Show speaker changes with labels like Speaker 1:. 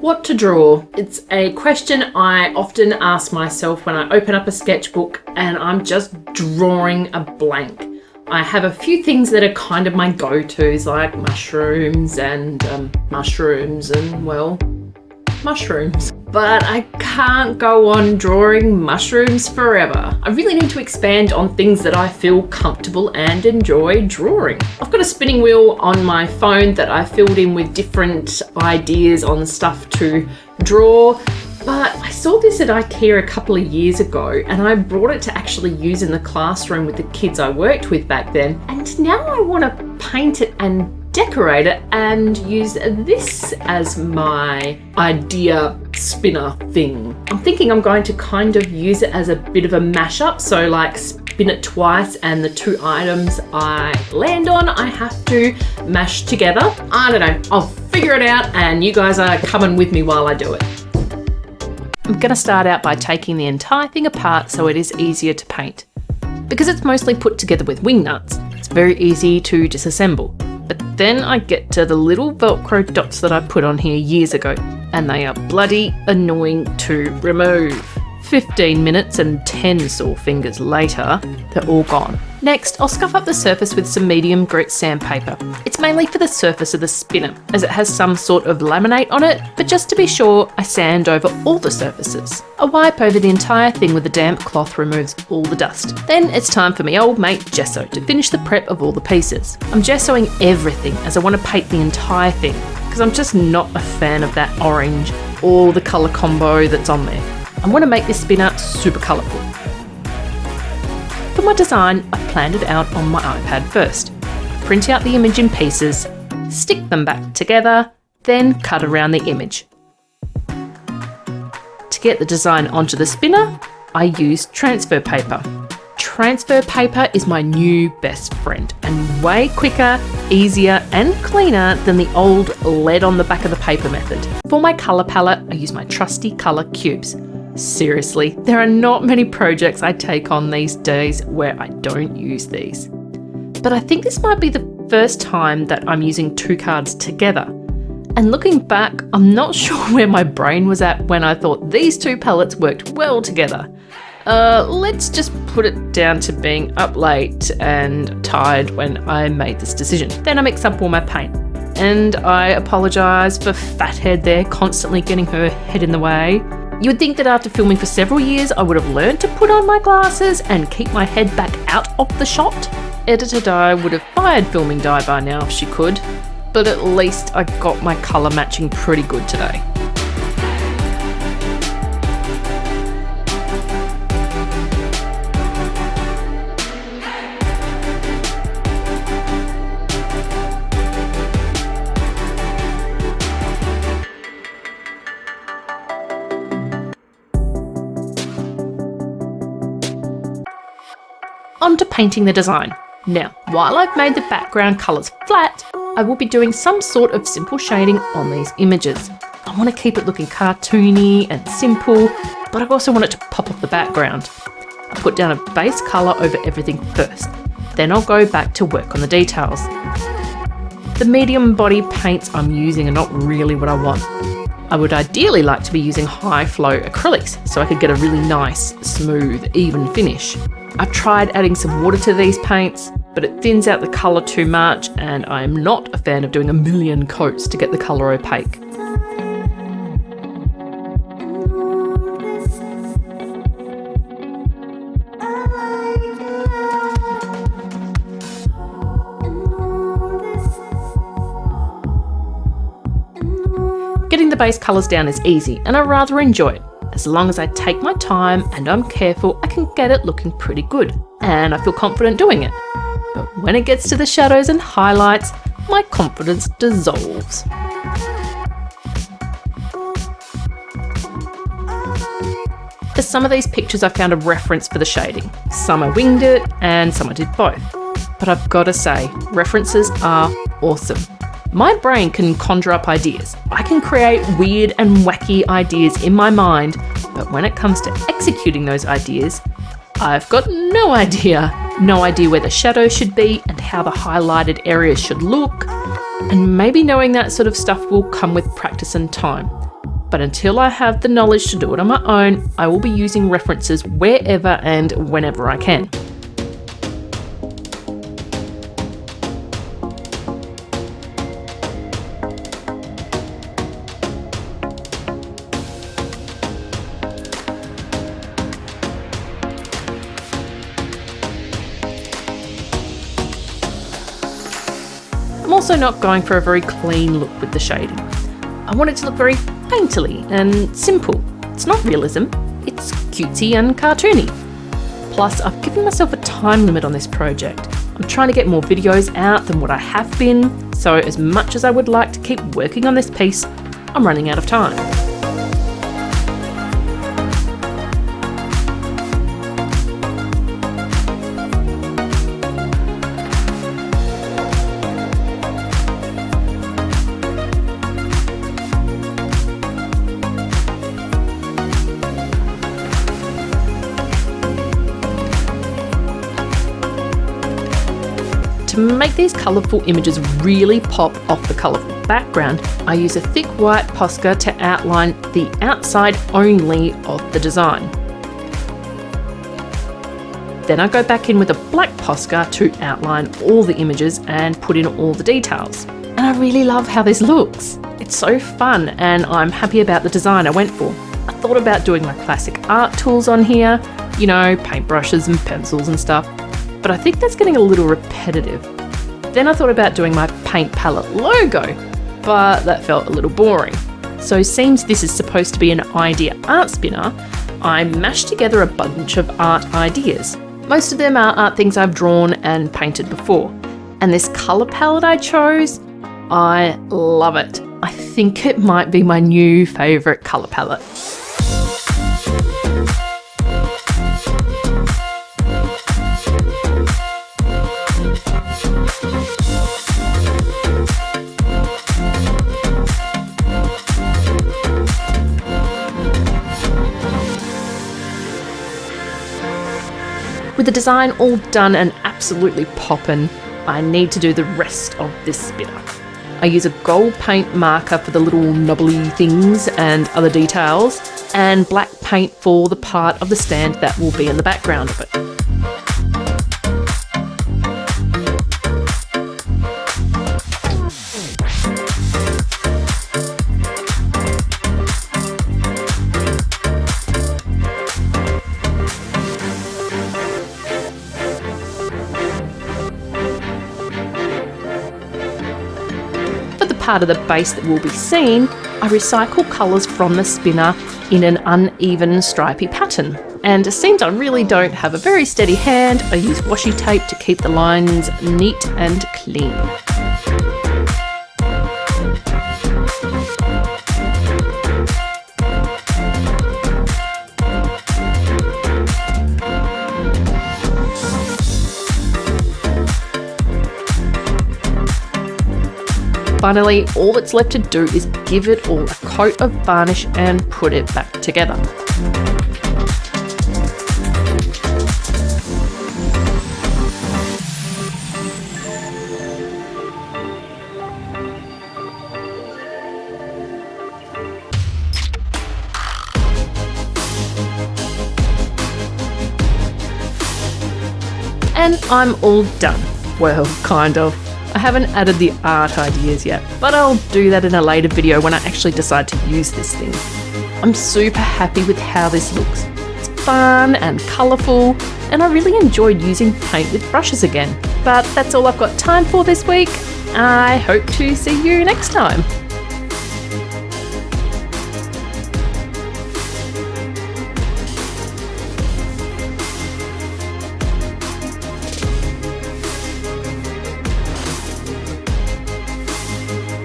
Speaker 1: What to draw? It's a question I often ask myself when I open up a sketchbook and I'm just drawing a blank. I have a few things that are kind of my go-tos, like mushrooms and mushrooms. But I can't go on drawing mushrooms forever. I really need to expand on things that I feel comfortable and enjoy drawing. I've got a spinning wheel on my phone that I filled in with different ideas on stuff to draw. But I saw this at IKEA a couple of years ago and I brought it to actually use in the classroom with the kids I worked with back then. And now I want to paint it and decorate it and use this as my idea spinner thing. I'm thinking I'm going to kind of use it as a bit of a mashup. So like spin it twice and the two items I land on, I have to mash together. I don't know, I'll figure it out and you guys are coming with me while I do it. I'm going to start out by taking the entire thing apart so it is easier to paint. Because it's mostly put together with wing nuts, it's very easy to disassemble. But then I get to the little Velcro dots that I put on here years ago, and they are bloody annoying to remove. 15 minutes and 10 sore fingers later, they're all gone. Next, I'll scuff up the surface with some medium grit sandpaper. It's mainly for the surface of the spinner, as it has some sort of laminate on it, but just to be sure, I sand over all the surfaces. A wipe over the entire thing with a damp cloth removes all the dust. Then it's time for my old mate gesso to finish the prep of all the pieces. I'm gessoing everything as I want to paint the entire thing, because I'm just not a fan of that orange or the colour combo that's on there. I want to make this spinner super colourful. For my design, I planned it out on my iPad first. Print out the image in pieces, stick them back together, then cut around the image. To get the design onto the spinner, I used transfer paper. Transfer paper is my new best friend and way quicker, easier and cleaner than the old lead on the back of the paper method. For my colour palette, I use my trusty colour cubes. Seriously, there are not many projects I take on these days where I don't use these. But I think this might be the first time that I'm using two cards together. And looking back, I'm not sure where my brain was at when I thought these two palettes worked well together. Let's just put it down to being up late and tired when I made this decision. Then I mix up all my paint. And I apologise for Fathead there constantly getting her head in the way. You would think that after filming for several years, I would have learned to put on my glasses and keep my head back out of the shot. Editor Di would have fired Filming Di by now if she could, but at least I got my colour matching pretty good today. On to painting the design. Now, while I've made the background colours flat, I will be doing some sort of simple shading on these images. I want to keep it looking cartoony and simple, but I also want it to pop off the background. I put down a base colour over everything first, then I'll go back to work on the details. The medium body paints I'm using are not really what I want. I would ideally like to be using high flow acrylics so I could get a really nice, smooth, even finish. I've tried adding some water to these paints, but it thins out the colour too much and I'm not a fan of doing a million coats to get the colour opaque. Getting the base colours down is easy and I rather enjoy it. As long as I take my time and I'm careful, I can get it looking pretty good, and I feel confident doing it. But when it gets to the shadows and highlights, my confidence dissolves. For some of these pictures I found a reference for the shading. Some I winged it and some I did both. But I've got to say, references are awesome. My brain can conjure up ideas. I can create weird and wacky ideas in my mind, but when it comes to executing those ideas, I've got no idea. No idea where the shadow should be and how the highlighted areas should look. And maybe knowing that sort of stuff will come with practice and time. but until I have the knowledge to do it on my own, I will be using references wherever and whenever I can. I'm also not going for a very clean look with the shading. I want it to look very painterly and simple. It's not realism, it's cutesy and cartoony. Plus, I've given myself a time limit on this project. I'm trying to get more videos out than what I have been, so as much as I would like to keep working on this piece, I'm running out of time. To make these colourful images really pop off the colourful background, I use a thick white Posca to outline the outside only of the design. Then I go back in with a black Posca to outline all the images and put in all the details. And I really love how this looks. It's so fun and I'm happy about the design I went for. I thought about doing my classic art tools on here, you know, paintbrushes and pencils and stuff. But I think that's getting a little repetitive. Then I thought about doing my paint palette logo, but that felt a little boring. So since this is supposed to be an idea art spinner, I mashed together a bunch of art ideas. Most of them are art things I've drawn and painted before. And this colour palette I chose, I love it. I think it might be my new favourite colour palette. With the design all done and absolutely poppin', I need to do the rest of this spinner. I use a gold paint marker for the little knobbly things and other details, and black paint for the part of the stand that will be in the background of it. Part of the base that will be seen, I recycle colours from the spinner in an uneven stripy pattern. And since I really don't have a very steady hand, I use washi tape to keep the lines neat and clean. Finally, all that's left to do is give it all a coat of varnish and put it back together. And I'm all done. Well, kind of. I haven't added the art ideas yet, but I'll do that in a later video when I actually decide to use this thing. I'm super happy with how this looks. It's fun and colourful, and I really enjoyed using paint with brushes again. But that's all I've got time for this week. I hope to see you next time.